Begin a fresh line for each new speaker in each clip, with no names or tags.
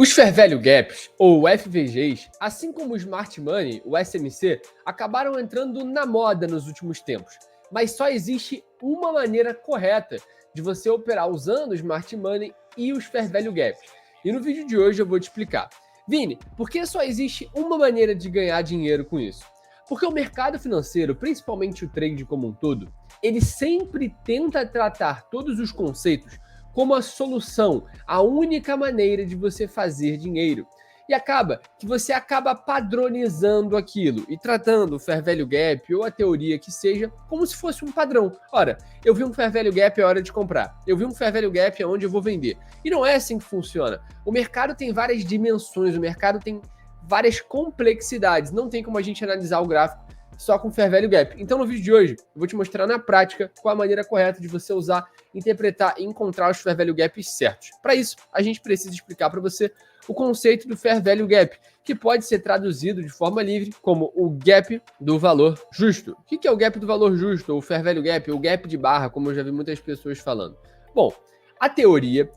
Os Fair Value Gaps, ou FVGs, assim como o Smart Money, o SMC, acabaram entrando na moda nos últimos tempos. Mas só existe uma maneira correta de você operar usando o Smart Money e os Fair Value Gaps. E no vídeo de hoje eu vou te explicar. Vini, por que só existe uma maneira de ganhar dinheiro com isso? Porque o mercado financeiro, principalmente o trade como um todo, ele sempre tenta tratar todos os conceitos como a solução, a única maneira de você fazer dinheiro. E acaba que você acaba padronizando aquilo e tratando o Fair Value Gap ou a teoria que seja como se fosse um padrão. Ora, eu vi um Fair Value Gap, é hora de comprar. Eu vi um Fair Value Gap, é onde eu vou vender. E não é assim que funciona. O mercado tem várias dimensões, o mercado tem várias complexidades. Não tem como a gente analisar o gráfico só com Fair Value Gap. Então, no vídeo de hoje, eu vou te mostrar na prática qual a maneira correta de você usar, interpretar e encontrar os Fair Value Gaps certos. Para isso, a gente precisa explicar para você o conceito do Fair Value Gap, que pode ser traduzido de forma livre como o Gap do valor justo. O que é o Gap do valor justo, ou o Fair Value Gap, ou o Gap de barra, como eu já vi muitas pessoas falando? Bom, a teoria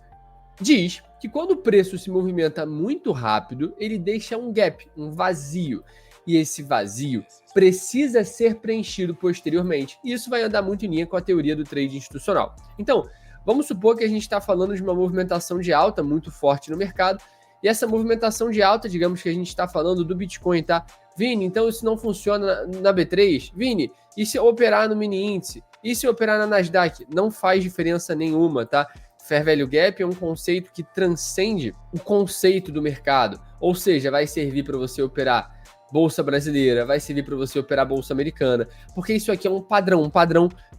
diz que quando o preço se movimenta muito rápido, ele deixa um gap, um vazio. E esse vazio precisa ser preenchido posteriormente. E isso vai andar muito em linha com a teoria do trade institucional. Então, vamos supor que a gente está falando de uma movimentação de alta muito forte no mercado. E essa movimentação de alta, digamos que a gente está falando do Bitcoin, tá? Vini, então isso não funciona na B3? Vini, e se eu operar no mini índice? E se eu operar na Nasdaq? Não faz diferença nenhuma, tá? Fair Value Gap é um conceito que transcende o conceito do mercado. Ou seja, vai servir para você operar bolsa brasileira, vai servir para você operar bolsa americana, porque isso aqui é um padrão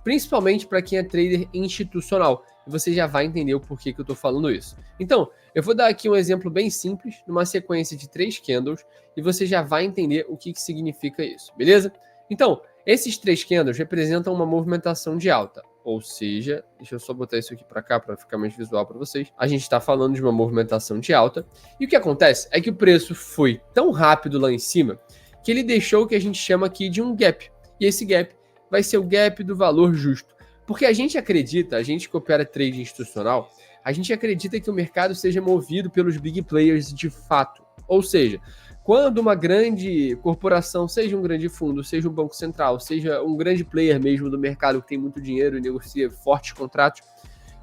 principalmente para quem é trader institucional. E você já vai entender o porquê que eu estou falando isso. Então, eu vou dar aqui um exemplo bem simples, numa sequência de 3 candles, e você já vai entender o que significa isso, beleza? Então, esses 3 candles representam uma movimentação de alta. Ou seja, deixa eu só botar isso aqui para cá para ficar mais visual para vocês. A gente está falando de uma movimentação de alta. E o que acontece é que o preço foi tão rápido lá em cima que ele deixou o que a gente chama aqui de um gap. E esse gap vai ser o gap do valor justo. Porque a gente acredita, a gente que opera trade institucional, a gente acredita que o mercado seja movido pelos big players de fato. Ou seja, quando uma grande corporação, seja um grande fundo, seja um banco central, seja um grande player mesmo do mercado que tem muito dinheiro e negocia fortes contratos,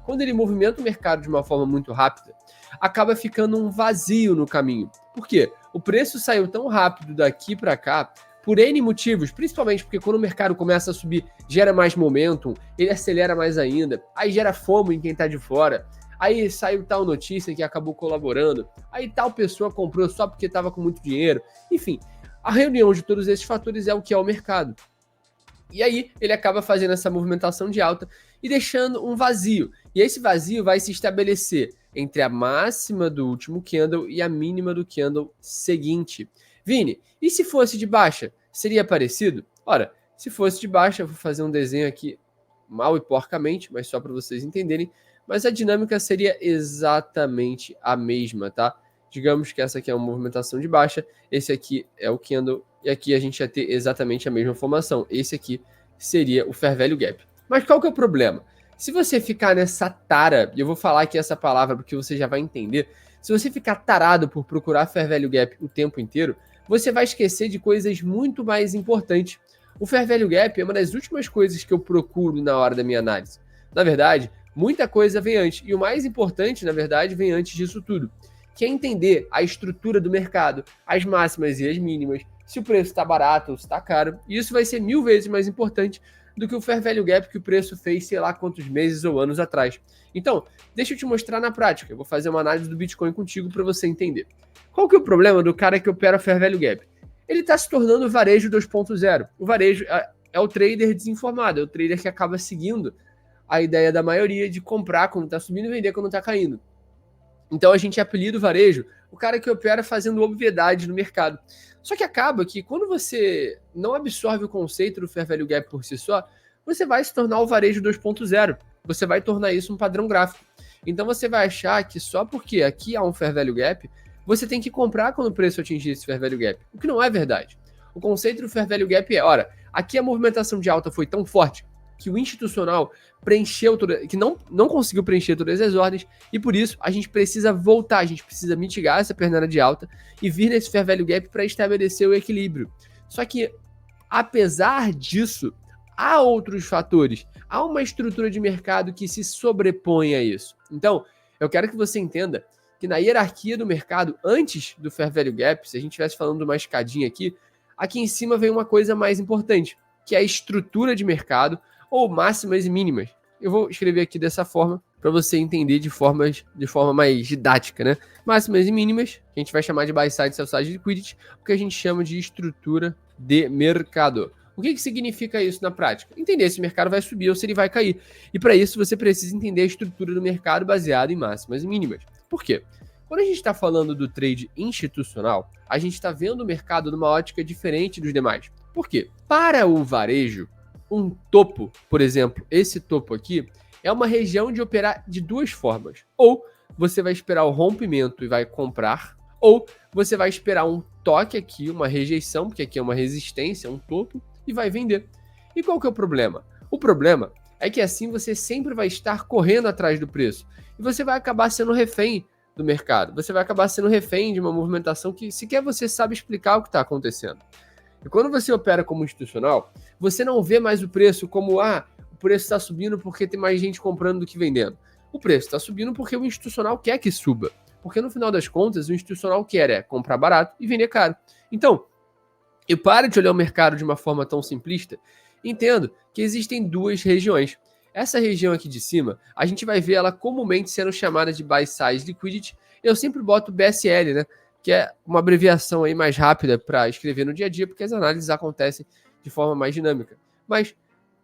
quando ele movimenta o mercado de uma forma muito rápida, acaba ficando um vazio no caminho. Por quê? O preço saiu tão rápido daqui para cá, por N motivos, principalmente porque quando o mercado começa a subir, gera mais momentum, ele acelera mais ainda, aí gera FOMO em quem está de fora. Aí saiu tal notícia que acabou colaborando, aí tal pessoa comprou só porque estava com muito dinheiro. Enfim, a reunião de todos esses fatores é o que é o mercado. E aí ele acaba fazendo essa movimentação de alta e deixando um vazio. E esse vazio vai se estabelecer entre a máxima do último candle e a mínima do candle seguinte. Vini, e se fosse de baixa? Seria parecido? Ora, se fosse de baixa, eu vou fazer um desenho aqui mal e porcamente, mas só para vocês entenderem. Mas a dinâmica seria exatamente a mesma, tá? Digamos que essa aqui é uma movimentação de baixa, esse aqui é o candle, e aqui a gente ia ter exatamente a mesma formação. Esse aqui seria o Fair Value Gap. Mas qual que é o problema? Se você ficar nessa tara, e eu vou falar aqui essa palavra porque você já vai entender, se você ficar tarado por procurar Fair Value Gap o tempo inteiro, você vai esquecer de coisas muito mais importantes. O Fair Value Gap é uma das últimas coisas que eu procuro na hora da minha análise. Na verdade, muita coisa vem antes, e o mais importante, na verdade, vem antes disso tudo, que é entender a estrutura do mercado, as máximas e as mínimas, se o preço está barato ou se está caro, e isso vai ser 1000 vezes mais importante do que o Fair Value Gap que o preço fez sei lá quantos meses ou anos atrás. Então, deixa eu te mostrar na prática, eu vou fazer uma análise do Bitcoin contigo para você entender. Qual que é o problema do cara que opera Fair Value Gap? Ele está se tornando o varejo 2.0. O varejo é o trader desinformado, é o trader que acaba seguindo a ideia da maioria de comprar quando está subindo e vender quando está caindo. Então a gente apelida o varejo o cara que opera fazendo obviedade no mercado. Só que acaba que quando você não absorve o conceito do Fair Value Gap por si só, você vai se tornar o varejo 2.0. Você vai tornar isso um padrão gráfico. Então você vai achar que só porque aqui há um Fair Value Gap, você tem que comprar quando o preço atingir esse Fair Value Gap. O que não é verdade. O conceito do Fair Value Gap é, ora, aqui a movimentação de alta foi tão forte que o institucional que não conseguiu preencher todas as ordens, e por isso a gente precisa voltar, a gente precisa mitigar essa pernada de alta e vir nesse fair value gap para estabelecer o equilíbrio. Só que, apesar disso, há outros fatores, há uma estrutura de mercado que se sobrepõe a isso. Então, eu quero que você entenda que na hierarquia do mercado, antes do fair value gap, se a gente estivesse falando de uma escadinha aqui em cima vem uma coisa mais importante, que é a estrutura de mercado, ou máximas e mínimas. Eu vou escrever aqui dessa forma, para você entender de forma mais didática, né? Máximas e mínimas, que a gente vai chamar de buy side, sell side liquidity, o que a gente chama de estrutura de mercado. O que significa isso na prática? Entender se o mercado vai subir ou se ele vai cair. E para isso você precisa entender a estrutura do mercado baseada em máximas e mínimas. Por quê? Quando a gente está falando do trade institucional, a gente está vendo o mercado numa ótica diferente dos demais. Por quê? Para o varejo, um topo, por exemplo, esse topo aqui, é uma região de operar de duas formas. Ou você vai esperar o rompimento e vai comprar, ou você vai esperar um toque aqui, uma rejeição, porque aqui é uma resistência, um topo, e vai vender. E qual que é o problema? O problema é que assim você sempre vai estar correndo atrás do preço. E você vai acabar sendo refém do mercado. Você vai acabar sendo refém de uma movimentação que sequer você sabe explicar o que está acontecendo. E quando você opera como institucional, você não vê mais o preço como, o preço está subindo porque tem mais gente comprando do que vendendo. O preço está subindo porque o institucional quer que suba. Porque no final das contas, o institucional quer comprar barato e vender caro. Então, eu paro de olhar o mercado de uma forma tão simplista, entendo que existem duas regiões. Essa região aqui de cima, a gente vai ver ela comumente sendo chamada de buy side liquidity. Eu sempre boto BSL, né? Que é uma abreviação aí mais rápida para escrever no dia a dia, porque as análises acontecem de forma mais dinâmica. Mas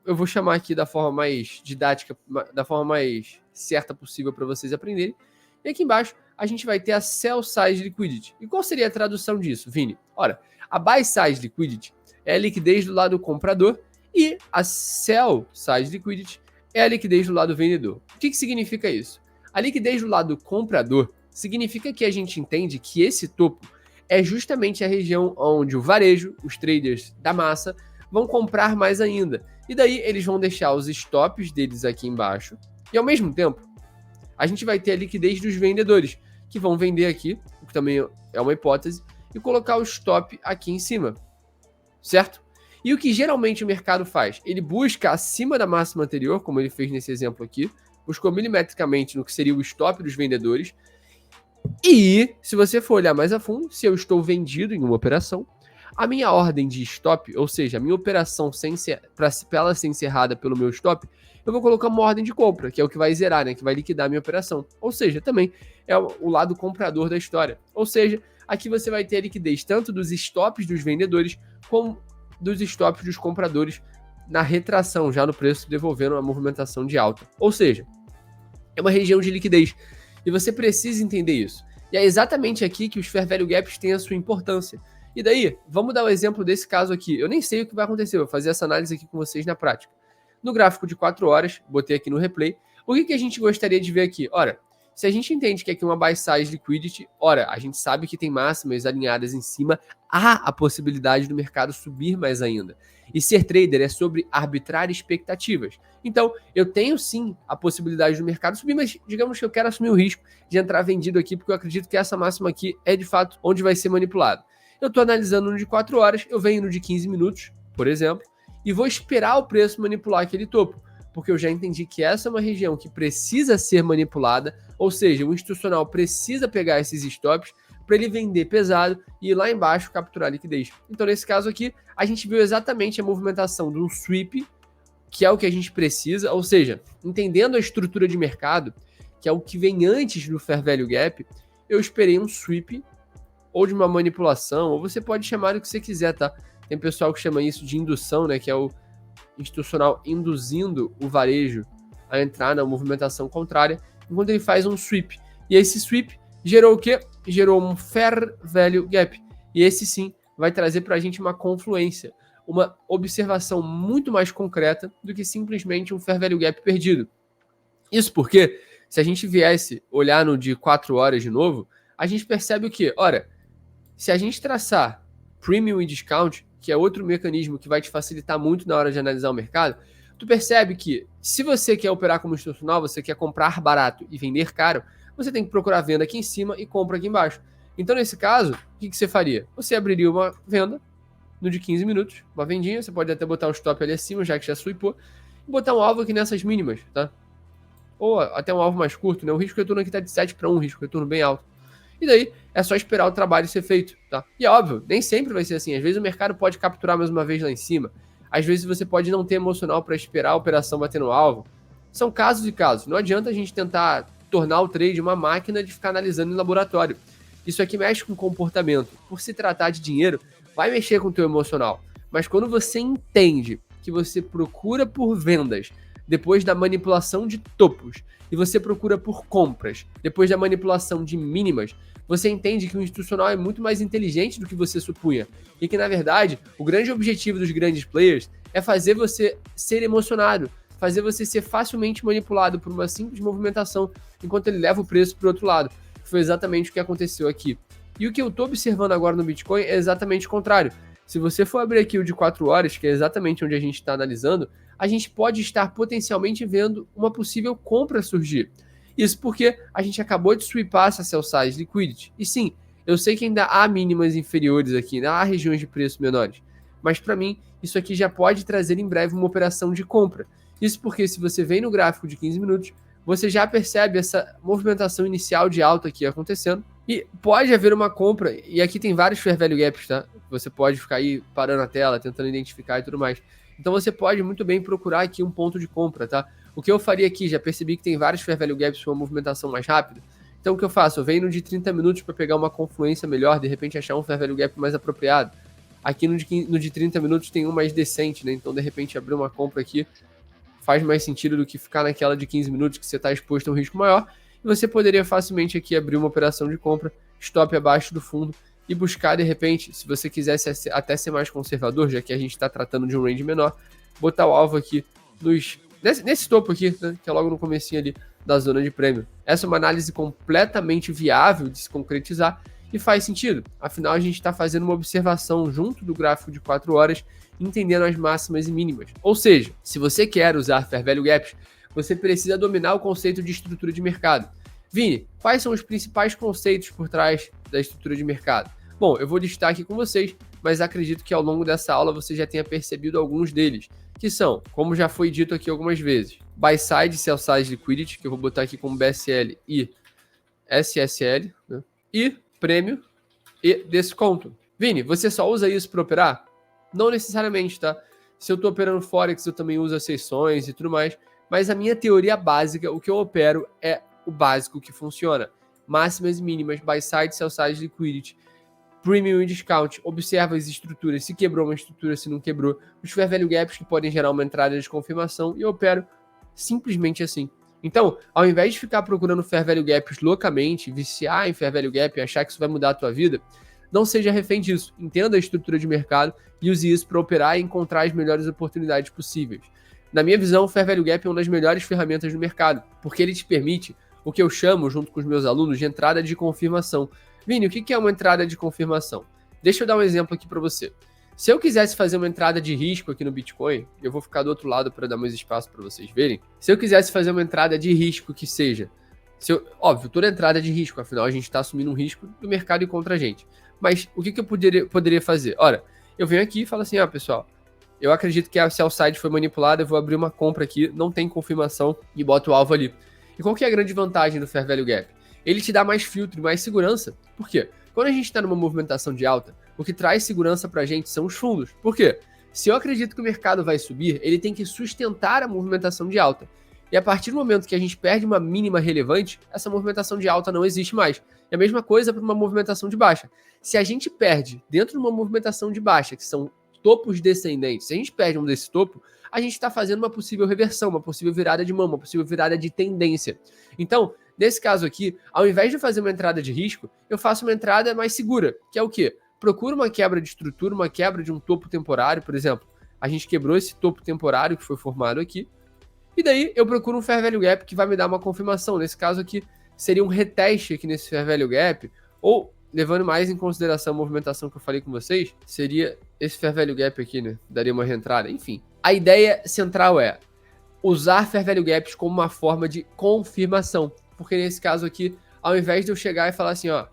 eu vou chamar aqui da forma mais didática, da forma mais certa possível para vocês aprenderem. E aqui embaixo a gente vai ter a sell side liquidity. E qual seria a tradução disso, Vini? Ora, a buy side liquidity é a liquidez do lado comprador e a sell side liquidity é a liquidez do lado vendedor. O que significa isso? A liquidez do lado comprador significa que a gente entende que esse topo é justamente a região onde o varejo, os traders da massa, vão comprar mais ainda. E daí eles vão deixar os stops deles aqui embaixo. E ao mesmo tempo, a gente vai ter a liquidez dos vendedores, que vão vender aqui, o que também é uma hipótese, e colocar o stop aqui em cima. Certo? E o que geralmente o mercado faz? Ele busca acima da máxima anterior, como ele fez nesse exemplo aqui, buscou milimetricamente no que seria o stop dos vendedores. E, se você for olhar mais a fundo, se eu estou vendido em uma operação, a minha ordem de stop, ou seja, a minha operação para ela ser encerrada pelo meu stop, eu vou colocar uma ordem de compra, que é o que vai zerar, né, que vai liquidar a minha operação. Ou seja, também é o lado comprador da história. Ou seja, aqui você vai ter a liquidez tanto dos stops dos vendedores, como dos stops dos compradores na retração, já no preço, devolvendo uma movimentação de alta. Ou seja, é uma região de liquidez. E você precisa entender isso. E é exatamente aqui que os fair value gaps têm a sua importância. E daí, vamos dar o exemplo desse caso aqui. Eu nem sei o que vai acontecer, eu vou fazer essa análise aqui com vocês na prática. No gráfico de 4 horas, botei aqui no replay, o que a gente gostaria de ver aqui? Ora, se a gente entende que aqui é uma buy side liquidity, ora, a gente sabe que tem máximas alinhadas em cima, há a possibilidade do mercado subir mais ainda. E ser trader é sobre arbitrar expectativas. Então, eu tenho sim a possibilidade do mercado subir, mas digamos que eu quero assumir o risco de entrar vendido aqui, porque eu acredito que essa máxima aqui é de fato onde vai ser manipulado. Eu estou analisando no de 4 horas, eu venho no de 15 minutos, por exemplo, e vou esperar o preço manipular aquele topo, porque eu já entendi que essa é uma região que precisa ser manipulada, ou seja, o institucional precisa pegar esses stops para ele vender pesado e ir lá embaixo capturar a liquidez. Então, nesse caso aqui, a gente viu exatamente a movimentação de um sweep, que é o que a gente precisa, ou seja, entendendo a estrutura de mercado, que é o que vem antes do fair value gap, eu esperei um sweep ou de uma manipulação, ou você pode chamar o que você quiser, tá? Tem pessoal que chama isso de indução, né, que é o institucional induzindo o varejo a entrar na movimentação contrária, enquanto ele faz um sweep. E esse sweep gerou o quê? Gerou um fair value gap. E esse sim vai trazer para a gente uma confluência, uma observação muito mais concreta do que simplesmente um fair value gap perdido. Isso porque, se a gente viesse olhar no de 4 horas de novo, a gente percebe o quê? Ora, se a gente traçar premium e discount, que é outro mecanismo que vai te facilitar muito na hora de analisar o mercado, tu percebe que se você quer operar como institucional, você quer comprar barato e vender caro, você tem que procurar venda aqui em cima e compra aqui embaixo. Então, nesse caso, o que você faria? Você abriria uma venda no de 15 minutos, uma vendinha, você pode até botar um stop ali acima, já que já swipou, e botar um alvo aqui nessas mínimas, tá? Ou até um alvo mais curto, né? O risco de retorno aqui tá de 7-1, risco de retorno bem alto. E daí é só esperar o trabalho ser feito, tá? E é óbvio, nem sempre vai ser assim. Às vezes o mercado pode capturar mais uma vez lá em cima. Às vezes você pode não ter emocional para esperar a operação bater no alvo. São casos e casos. Não adianta a gente tentar tornar o trade uma máquina de ficar analisando em laboratório. Isso aqui mexe com comportamento. Por se tratar de dinheiro, vai mexer com o teu emocional. Mas quando você entende que você procura por vendas depois da manipulação de topos e você procura por compras depois da manipulação de mínimas, você entende que o institucional é muito mais inteligente do que você supunha e que, na verdade, o grande objetivo dos grandes players é fazer você ser emocionado, fazer você ser facilmente manipulado por uma simples movimentação enquanto ele leva o preço para o outro lado. Foi exatamente o que aconteceu aqui. E o que eu estou observando agora no Bitcoin é exatamente o contrário. Se você for abrir aqui o de 4 horas, que é exatamente onde a gente está analisando, a gente pode estar potencialmente vendo uma possível compra surgir. Isso porque a gente acabou de sweepar essa sell size liquidity. E sim, eu sei que ainda há mínimas inferiores aqui, ainda há regiões de preço menores. Mas para mim, isso aqui já pode trazer em breve uma operação de compra. Isso porque se você vem no gráfico de 15 minutos, você já percebe essa movimentação inicial de alta aqui acontecendo. E pode haver uma compra, e aqui tem vários fair value gaps, tá? Você pode ficar aí parando a tela, tentando identificar e tudo mais. Então você pode muito bem procurar aqui um ponto de compra, tá? O que eu faria aqui, já percebi que tem vários fair value gaps com uma movimentação mais rápida. Então o que eu faço? Eu venho no de 30 minutos para pegar uma confluência melhor, de repente achar um fair value gap mais apropriado. Aqui no de 30 minutos tem um mais decente, né? Então de repente abrir uma compra aqui faz mais sentido do que ficar naquela de 15 minutos que você está exposto a um risco maior. E você poderia facilmente aqui abrir uma operação de compra, stop abaixo do fundo e buscar, de repente, se você quisesse até ser mais conservador, já que a gente está tratando de um range menor, botar o alvo aqui nesse topo aqui, né, que é logo no comecinho ali da zona de prêmio. Essa é uma análise completamente viável de se concretizar e faz sentido. Afinal, a gente está fazendo uma observação junto do gráfico de 4 horas, entendendo as máximas e mínimas. Ou seja, se você quer usar Fair Value Gaps, você precisa dominar o conceito de estrutura de mercado. Vini, quais são os principais conceitos por trás da estrutura de mercado? Bom, eu vou listar aqui com vocês, mas acredito que ao longo dessa aula você já tenha percebido alguns deles, que são, como já foi dito aqui algumas vezes, Buy Side e Sell Side Liquidity, que eu vou botar aqui como BSL e SSL, né? E prêmio e desconto. Vini, você só usa isso para operar? Não necessariamente, tá? Se eu estou operando Forex, eu também uso as sessões e tudo mais, mas a minha teoria básica, o que eu opero é o básico que funciona. Máximas e mínimas, Buy Side, Sell Side Liquidity, Premium e Discount, observa as estruturas, se quebrou uma estrutura, se não quebrou, os Fair Value Gaps que podem gerar uma entrada de confirmação e eu opero simplesmente assim. Então, ao invés de ficar procurando Fair Value Gaps loucamente, viciar em Fair Value Gap e achar que isso vai mudar a tua vida, não seja refém disso. Entenda a estrutura de mercado e use isso para operar e encontrar as melhores oportunidades possíveis. Na minha visão, o Fair Value Gap é uma das melhores ferramentas do mercado, porque ele te permite o que eu chamo, junto com os meus alunos, de entrada de confirmação. Vini, o que é uma entrada de confirmação? Deixa eu dar um exemplo aqui para você. Se eu quisesse fazer uma entrada de risco aqui no Bitcoin, eu vou ficar do outro lado para dar mais espaço para vocês verem. Se eu quisesse fazer uma entrada de risco que seja, óbvio, toda entrada de risco, afinal a gente está assumindo um risco do mercado e contra a gente. Mas o que eu poderia fazer? Ora, eu venho aqui e falo assim, pessoal, eu acredito que a sell side foi manipulada, eu vou abrir uma compra aqui, não tem confirmação e boto o alvo ali. E qual que é a grande vantagem do Fair Value Gap? Ele te dá mais filtro e mais segurança. Por quê? Quando a gente está numa movimentação de alta, o que traz segurança para a gente são os fundos. Por quê? Se eu acredito que o mercado vai subir, ele tem que sustentar a movimentação de alta. E a partir do momento que a gente perde uma mínima relevante, essa movimentação de alta não existe mais. É a mesma coisa para uma movimentação de baixa. Se a gente perde dentro de uma movimentação de baixa, que são topos descendentes, se a gente perde um desse topo, a gente está fazendo uma possível reversão, uma possível virada de mão, uma possível virada de tendência. Então, nesse caso aqui, ao invés de fazer uma entrada de risco, eu faço uma entrada mais segura, que é o quê? Procuro uma quebra de estrutura, uma quebra de um topo temporário, por exemplo. A gente quebrou esse topo temporário que foi formado aqui, e daí eu procuro um Fair Value Gap que vai me dar uma confirmação. Nesse caso aqui, seria um reteste aqui nesse Fair Value Gap, ou, levando mais em consideração a movimentação que eu falei com vocês, seria esse Fair Value Gap aqui, né? Daria uma reentrada, enfim. A ideia central é, usar Fair Value Gaps como uma forma de confirmação. Porque nesse caso aqui, ao invés de eu chegar e falar assim, ó,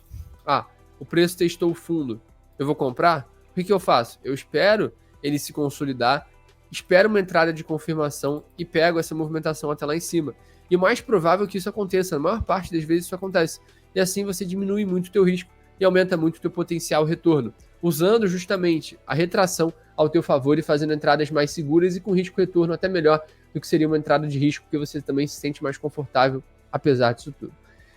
o preço testou o fundo, eu vou comprar, o que eu faço? Eu espero ele se consolidar, espero uma entrada de confirmação e pego essa movimentação até lá em cima. E o mais provável que isso aconteça, na maior parte das vezes isso acontece. E assim você diminui muito o teu risco e aumenta muito o teu potencial retorno, usando justamente a retração ao teu favor e fazendo entradas mais seguras e com risco-retorno até melhor do que seria uma entrada de risco, porque você também se sente mais confortável apesar disso tudo.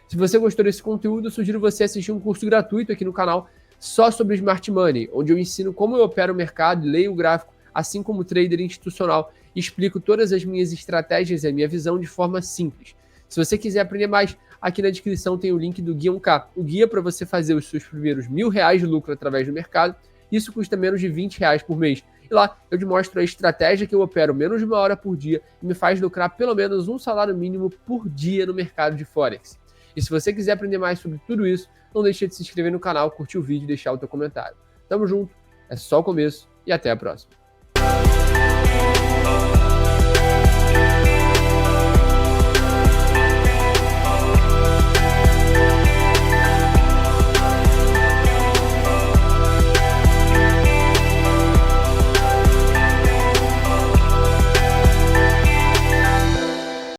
Se você gostou desse conteúdo, eu sugiro você assistir um curso gratuito aqui no canal só sobre Smart Money, onde eu ensino como eu opero o mercado, leio o gráfico, assim como trader institucional, e explico todas as minhas estratégias e a minha visão de forma simples. Se você quiser aprender mais, aqui na descrição tem o link do Guia 1K, o guia para você fazer os seus primeiros R$1.000 de lucro através do mercado. Isso custa menos de R$20 por mês. E lá eu te mostro a estratégia que eu opero menos de 1 hora por dia e me faz lucrar pelo menos um salário mínimo por dia no mercado de Forex. E se você quiser aprender mais sobre tudo isso, não deixe de se inscrever no canal, curtir o vídeo e deixar o teu comentário. Tamo junto, é só o começo e até a próxima.